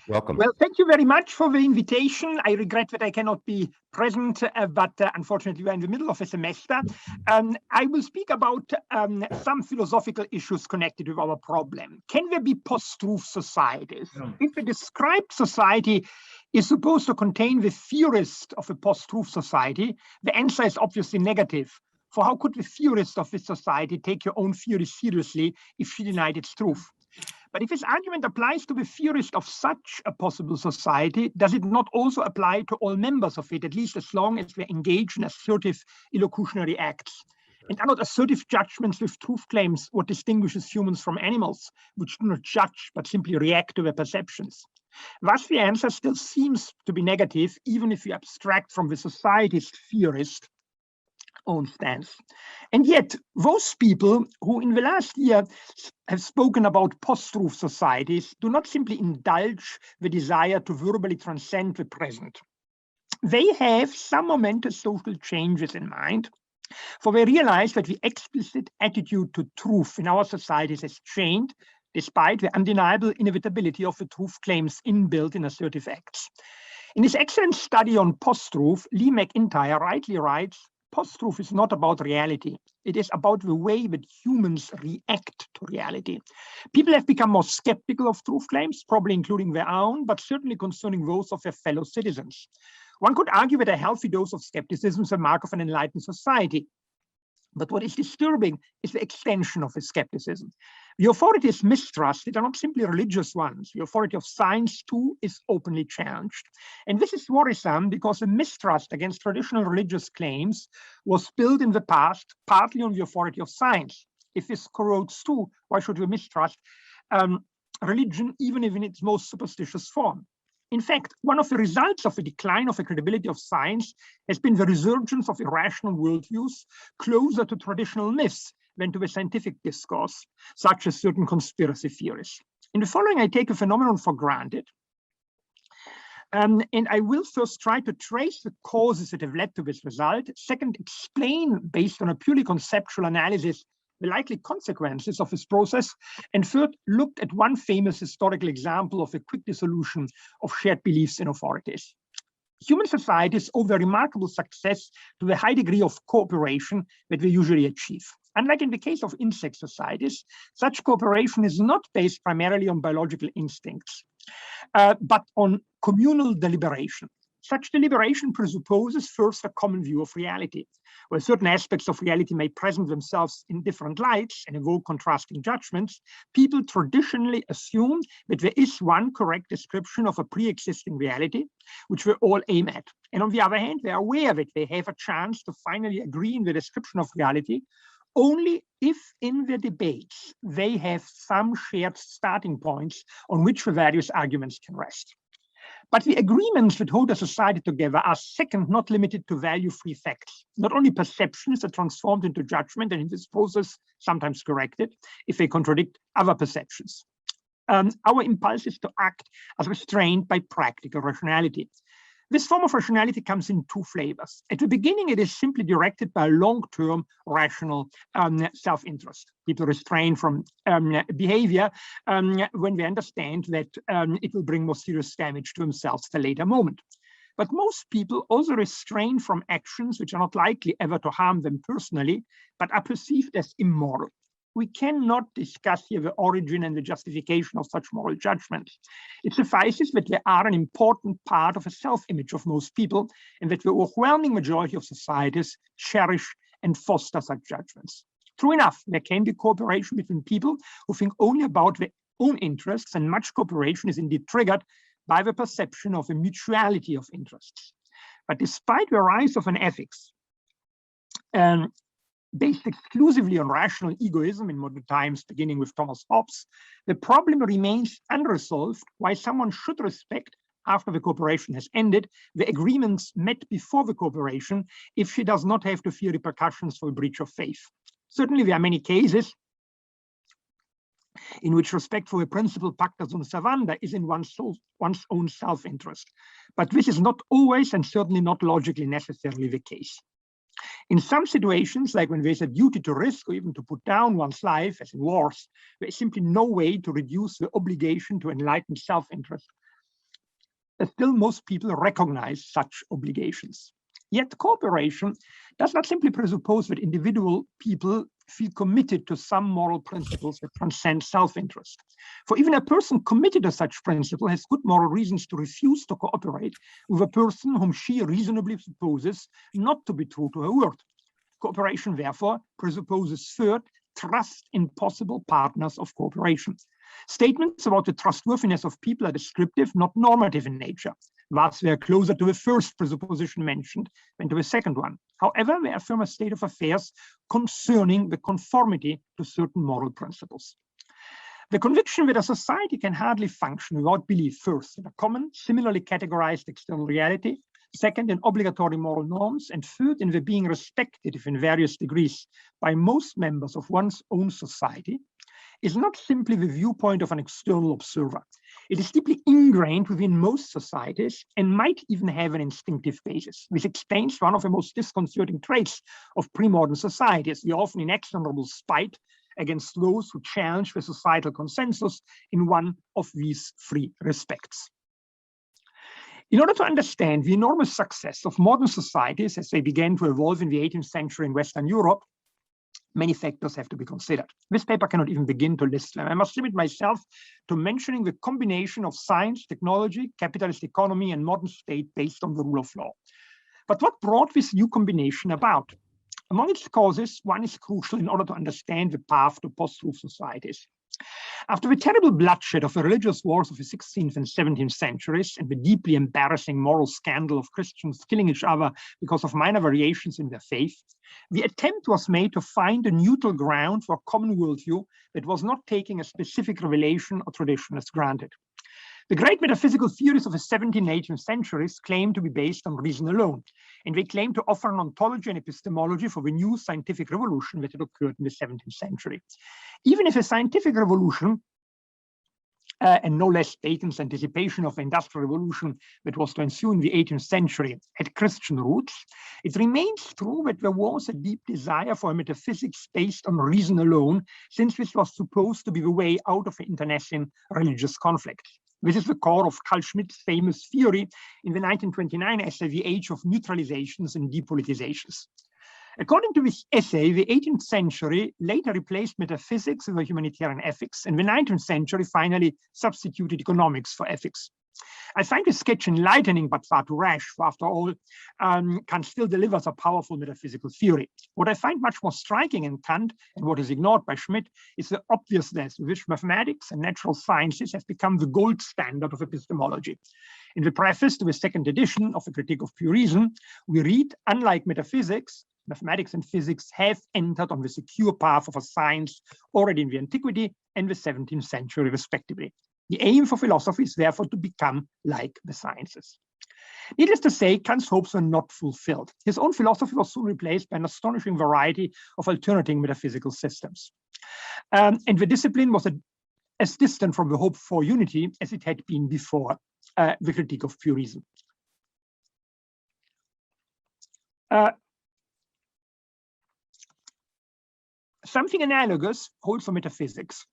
Welcome. Well, thank you very much for the invitation. I regret that I cannot be present, but unfortunately, we're in the middle of a semester. I will speak about some philosophical issues connected with our problem. Can there be post-truth societies? If a described society is supposed to contain the theorist of a post-truth society, the answer is obviously negative. For how could the theorist of this society take your own theory seriously if she denied its truth? But if this argument applies to the theorist of such a possible society, does it not also apply to all members of it, at least as long as they engage in assertive illocutionary acts? And are not assertive judgments with truth claims what distinguishes humans from animals, which do not judge, but simply react to their perceptions? Thus, the answer still seems to be negative, even if we abstract from the society's theorist own stance. And yet, those people who in the last year have spoken about post-truth societies do not simply indulge the desire to verbally transcend the present. They have some momentous social changes in mind, for they realize that the explicit attitude to truth in our societies has changed, despite the undeniable inevitability of the truth claims inbuilt in assertive acts. In his excellent study on post-truth, Lee McIntyre rightly writes, post-truth is not about reality. It is about the way that humans react to reality. People have become more skeptical of truth claims, probably including their own, but certainly concerning those of their fellow citizens. One could argue that a healthy dose of skepticism is a mark of an enlightened society. But what is disturbing is the extension of the skepticism. The authorities mistrusted are not simply religious ones. The authority of science, too, is openly challenged. And this is worrisome because the mistrust against traditional religious claims was built in the past partly on the authority of science. If this corrodes too, why should we mistrust religion, even if in its most superstitious form? In fact, one of the results of the decline of the credibility of science has been the resurgence of irrational worldviews closer to traditional myths than to the scientific discourse, such as certain conspiracy theories. In the following, I take a phenomenon for granted, and I will first try to trace the causes that have led to this result. Second, explain, based on a purely conceptual analysis, the likely consequences of this process, and third, looked at one famous historical example of a quick dissolution of shared beliefs in authorities. Human societies owe their remarkable success to the high degree of cooperation that they usually achieve. Unlike in the case of insect societies, such cooperation is not based primarily on biological instincts, but on communal deliberation. Such deliberation presupposes first a common view of reality, where certain aspects of reality may present themselves in different lights and evoke contrasting judgments. People traditionally assume that there is one correct description of a pre-existing reality, which we all aim at. And on the other hand, they are aware that they have a chance to finally agree in the description of reality only if in the debates they have some shared starting points on which the various arguments can rest. But the agreements that hold a society together are second, not limited to value-free facts. Not only perceptions are transformed into judgment, and in this process sometimes corrected if they contradict other perceptions. Our impulse is to act as restrained by practical rationality. This form of rationality comes in two flavors. At the beginning, it is simply directed by a long-term rational self-interest. People restrain from behavior when they understand that it will bring more serious damage to themselves at a later moment. But most people also restrain from actions which are not likely ever to harm them personally, but are perceived as immoral. We cannot discuss here the origin and the justification of such moral judgments. It suffices that they are an important part of a self-image of most people, and that the overwhelming majority of societies cherish and foster such judgments. True enough, there can be cooperation between people who think only about their own interests, and much cooperation is indeed triggered by the perception of a mutuality of interests. But despite the rise of an ethics, based exclusively on rational egoism in modern times, beginning with Thomas Hobbes, the problem remains unresolved why someone should respect, after the cooperation has ended, the agreements met before the cooperation if she does not have to fear repercussions for a breach of faith. Certainly, there are many cases in which respect for the principle pacta sunt servanda is in one's own self-interest. But this is not always and certainly not logically necessarily the case. In some situations, like when there's a duty to risk or even to put down one's life, as in wars, there is simply no way to reduce the obligation to enlightened self-interest that still most people recognize such obligations. Yet cooperation does not simply presuppose that individual people feel committed to some moral principles that transcend self-interest. For even a person committed to such principle has good moral reasons to refuse to cooperate with a person whom she reasonably supposes not to be true to her word. Cooperation, therefore, presupposes third, trust in possible partners of cooperation. Statements about the trustworthiness of people are descriptive, not normative in nature. Thus, they are closer to the first presupposition mentioned than to the second one. However, they affirm a state of affairs concerning the conformity to certain moral principles. The conviction that a society can hardly function without belief, first, in a common, similarly categorized external reality, second, in obligatory moral norms, and third, in the being respected, if in various degrees, by most members of one's own society, is not simply the viewpoint of an external observer. It is deeply ingrained within most societies and might even have an instinctive basis. This explains one of the most disconcerting traits of pre-modern societies, the often inexorable spite against those who challenge the societal consensus in one of these three respects. In order to understand the enormous success of modern societies as they began to evolve in the 18th century in Western Europe, many factors have to be considered. This paper cannot even begin to list them. I must limit myself to mentioning the combination of science, technology, capitalist economy, and modern state based on the rule of law. But what brought this new combination about? Among its causes, one is crucial in order to understand the path to post-truth societies. After the terrible bloodshed of the religious wars of the 16th and 17th centuries and the deeply embarrassing moral scandal of Christians killing each other because of minor variations in their faith, the attempt was made to find a neutral ground for a common worldview that was not taking a specific revelation or tradition as granted. The great metaphysical theories of the 17th and 18th centuries claim to be based on reason alone, and they claim to offer an ontology and epistemology for the new scientific revolution that had occurred in the 17th century. Even if a scientific revolution, and no less Bacon's anticipation of the Industrial Revolution that was to ensue in the 18th century, had Christian roots, it remains true that there was a deep desire for a metaphysics based on reason alone, since this was supposed to be the way out of the internecine religious conflict. This is the core of Carl Schmitt's famous theory in the 1929 essay, The Age of Neutralizations and Depolitizations. According to this essay, the 18th century later replaced metaphysics with humanitarian ethics, and the 19th century finally substituted economics for ethics. I find this sketch enlightening, but far too rash, for after all, Kant still delivers a powerful metaphysical theory. What I find much more striking in Kant, and what is ignored by Schmitt, is the obviousness with which mathematics and natural sciences have become the gold standard of epistemology. In the preface to the second edition of the Critique of Pure Reason, we read, unlike metaphysics, mathematics and physics have entered on the secure path of a science already in the antiquity and the 17th century, respectively. The aim for philosophy is therefore to become like the sciences. Needless to say, Kant's hopes were not fulfilled. His own philosophy was soon replaced by an astonishing variety of alternating metaphysical systems. And the discipline was as distant from the hope for unity as it had been before the Critique of Pure Reason. Something analogous holds for metaphysics.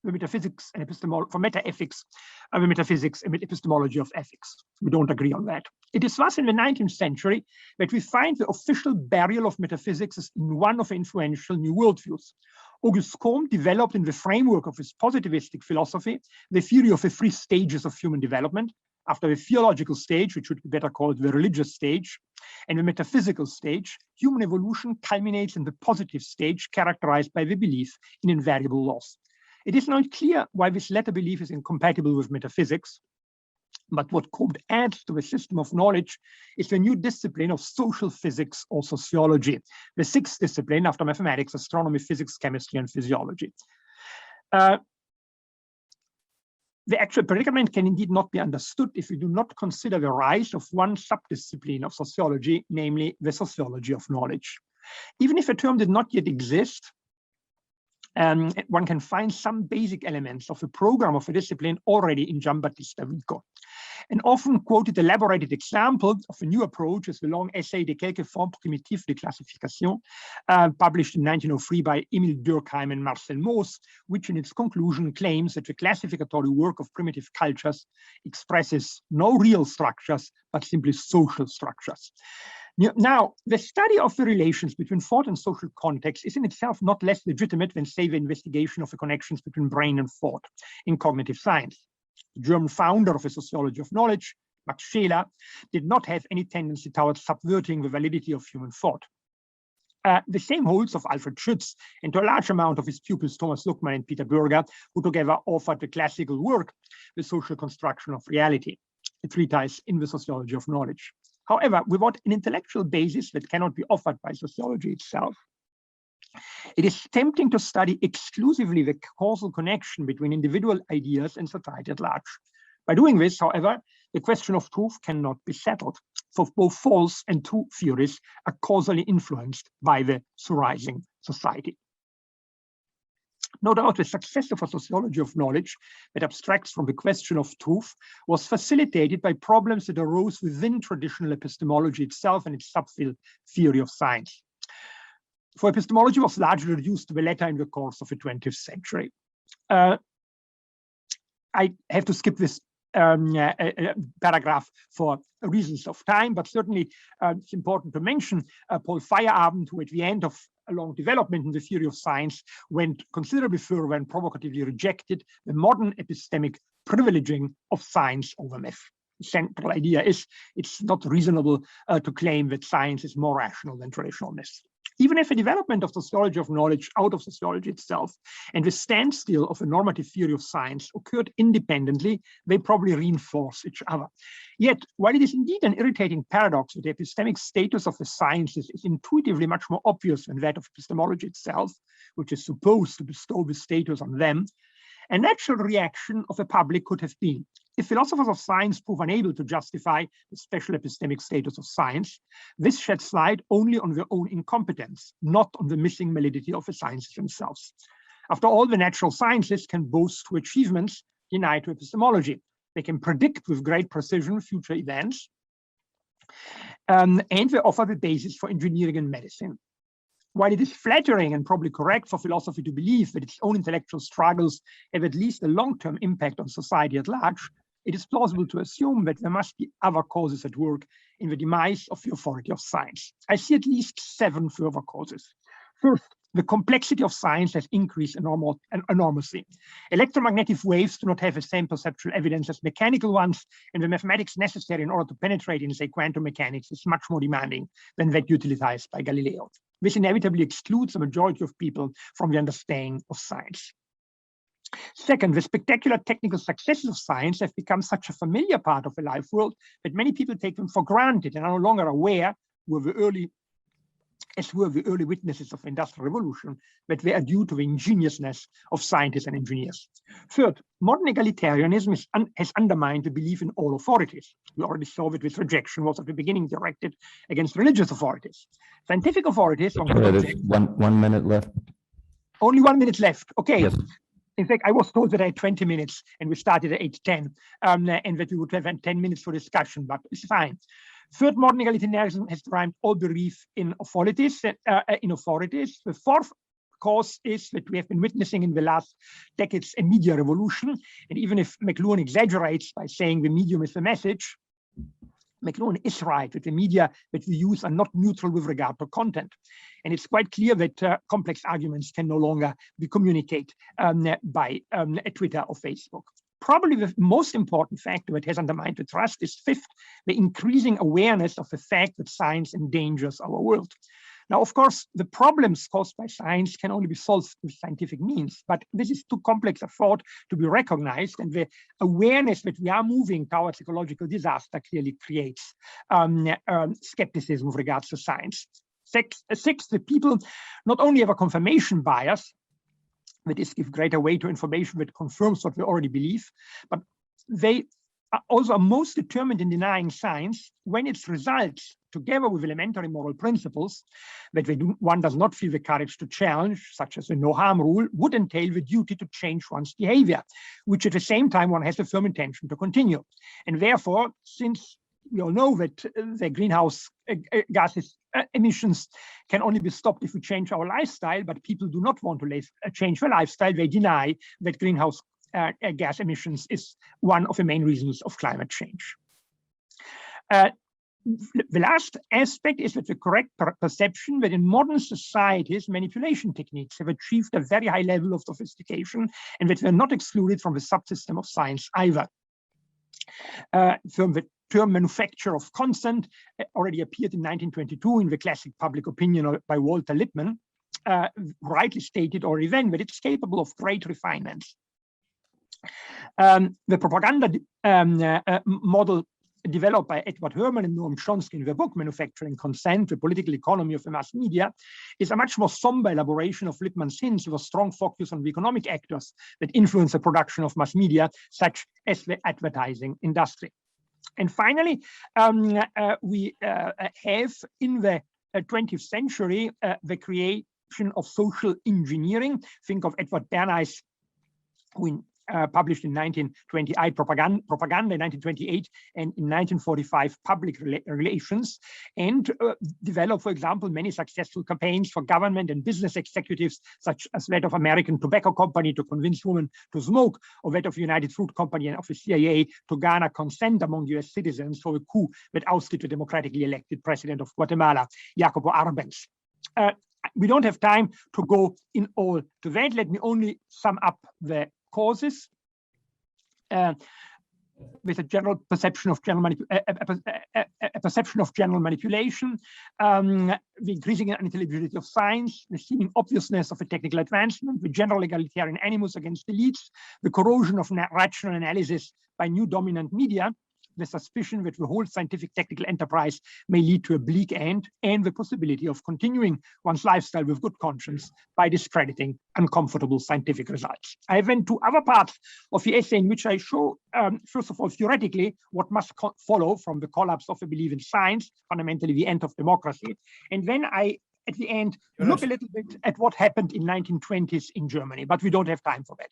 The metaphysics and epistemology, for metaethics, the metaphysics and epistemology of ethics. We don't agree on that. It is thus in the 19th century that we find the official burial of metaphysics in one of the influential new worldviews. Auguste Comte developed in the framework of his positivistic philosophy the theory of the three stages of human development. After the theological stage, which should be better called the religious stage, and the metaphysical stage, human evolution culminates in the positive stage characterized by the belief in invariable laws. It is not clear why this latter belief is incompatible with metaphysics, but what Comte adds to the system of knowledge is the new discipline of social physics or sociology, the sixth discipline after mathematics, astronomy, physics, chemistry, and physiology. The actual predicament can indeed not be understood if we do not consider the rise of one subdiscipline of sociology, namely the sociology of knowledge. Even if a term did not yet exist, one can find some basic elements of the program of a discipline already in Giambattista Vico. An often quoted elaborated example of a new approach is the long essay De quelques formes primitives de classification, published in 1903 by Emil Durkheim and Marcel Mauss, which in its conclusion claims that the classificatory work of primitive cultures expresses no real structures, but simply social structures. Now, the study of the relations between thought and social context is in itself not less legitimate than, say, the investigation of the connections between brain and thought in cognitive science. The German founder of the sociology of knowledge, Max Scheler, did not have any tendency towards subverting the validity of human thought. The same holds of Alfred Schütz, and to a large amount of his pupils Thomas Luckmann and Peter Bürger, who together authored the classical work, The Social Construction of Reality, a treatise in the sociology of knowledge. However, without an intellectual basis that cannot be offered by sociology itself, it is tempting to study exclusively the causal connection between individual ideas and society at large. By doing this, however, the question of truth cannot be settled, for both false and true theories are causally influenced by the surrising society. No doubt the success of a sociology of knowledge that abstracts from the question of truth was facilitated by problems that arose within traditional epistemology itself and its subfield theory of science. For epistemology was largely reduced to the latter in the course of the 20th century. I have to skip this paragraph for reasons of time, but certainly it's important to mention Paul Feyerabend, who at the end of a long development in the theory of science went considerably further and provocatively rejected the modern epistemic privileging of science over myth. The central idea is it's not reasonable to claim that science is more rational than traditional myth. Even if the development of sociology of knowledge out of sociology itself and the standstill of a normative theory of science occurred independently, they probably reinforce each other. Yet, while it is indeed an irritating paradox that the epistemic status of the sciences is intuitively much more obvious than that of epistemology itself, which is supposed to bestow the status on them, a natural reaction of the public could have been, if philosophers of science prove unable to justify the special epistemic status of science, this sheds light only on their own incompetence, not on the missing validity of the sciences themselves. After all, the natural sciences can boast to achievements denied to epistemology. They can predict with great precision future events, and they offer the basis for engineering and medicine. While it is flattering and probably correct for philosophy to believe that its own intellectual struggles have at least a long-term impact on society at large, it is plausible to assume that there must be other causes at work in the demise of the authority of science. I see at least 7 further causes. First, the complexity of science has increased enormously. Electromagnetic waves do not have the same perceptual evidence as mechanical ones, and the mathematics necessary in order to penetrate in, say, quantum mechanics is much more demanding than that utilized by Galileo. This inevitably excludes the majority of people from the understanding of science. Second, the spectacular technical successes of science have become such a familiar part of the life world that many people take them for granted and are no longer aware, as were the early witnesses of the Industrial Revolution, that they are due to the ingeniousness of scientists and engineers. Third, modern egalitarianism has undermined the belief in all authorities. We already saw that this rejection was at the beginning directed against religious authorities. Scientific authorities... There's one minute left. Only 1 minute left. Okay. Yes. In fact, I was told that I had 20 minutes and we started at 8:10 and that we would have 10 minutes for discussion, but it's fine. Third, modern egalitarianism has derived all belief in authorities. The fourth cause is that we have been witnessing in the last decades a media revolution. And even if McLuhan exaggerates by saying the medium is the message, McLuhan is right that the media that we use are not neutral with regard to content. And it's quite clear that complex arguments can no longer be communicated by Twitter or Facebook. Probably the most important factor that has undermined the trust is fifth, the increasing awareness of the fact that science endangers our world. Now, of course, the problems caused by science can only be solved with scientific means, but this is too complex a thought to be recognized, and the awareness that we are moving towards ecological disaster clearly creates skepticism with regards to science. Sixth, the people not only have a confirmation bias, that is, give greater weight to information that confirms what we already believe, but they also are most determined in denying science when its results, together with elementary moral principles that one does not feel the courage to challenge, such as the no harm rule, would entail the duty to change one's behavior, which at the same time one has a firm intention to continue. And therefore, since we all know that the greenhouse gases emissions can only be stopped if we change our lifestyle, but people do not want to change their lifestyle, they deny that greenhouse gas emissions is one of the main reasons of climate change. The last aspect is that the correct perception that in modern societies, manipulation techniques have achieved a very high level of sophistication and that they're not excluded from the subsystem of science either. The term manufacture of consent already appeared in 1922 in the classic Public Opinion by Walter Lippmann, rightly stated already then that it's capable of great refinements. The propaganda model developed by Edward Herman and Noam Chomsky in their book Manufacturing Consent, the Political Economy of the Mass Media, is a much more somber elaboration of Lippmann's hints with a strong focus on the economic actors that influence the production of mass media, such as the advertising industry. And finally, we have in the 20th century the creation of social engineering. Think of Edward Bernays, who published in 1928 propaganda in 1928 and in 1945 public relations, and developed, for example, many successful campaigns for government and business executives, such as that of American Tobacco Company to convince women to smoke, or that of United Fruit Company and of the CIA to garner consent among US citizens for a coup that ousted the democratically elected president of Guatemala, Jacobo Arbenz. We don't have time to go in all to that. Let me only sum up the causes with a general perception of general manipulation, the increasing unintelligibility of science, the seeming obviousness of a technical advancement, the general egalitarian animus against elites, the corrosion of rational analysis by new dominant media, the suspicion that the whole scientific technical enterprise may lead to a bleak end, and the possibility of continuing one's lifestyle with good conscience by discrediting uncomfortable scientific results. I have then two other parts of the essay in which I show, first of all, theoretically, what must follow from the collapse of the belief in science, fundamentally the end of democracy. And then I, at the end, look a little bit at what happened in 1920s in Germany, but we don't have time for that.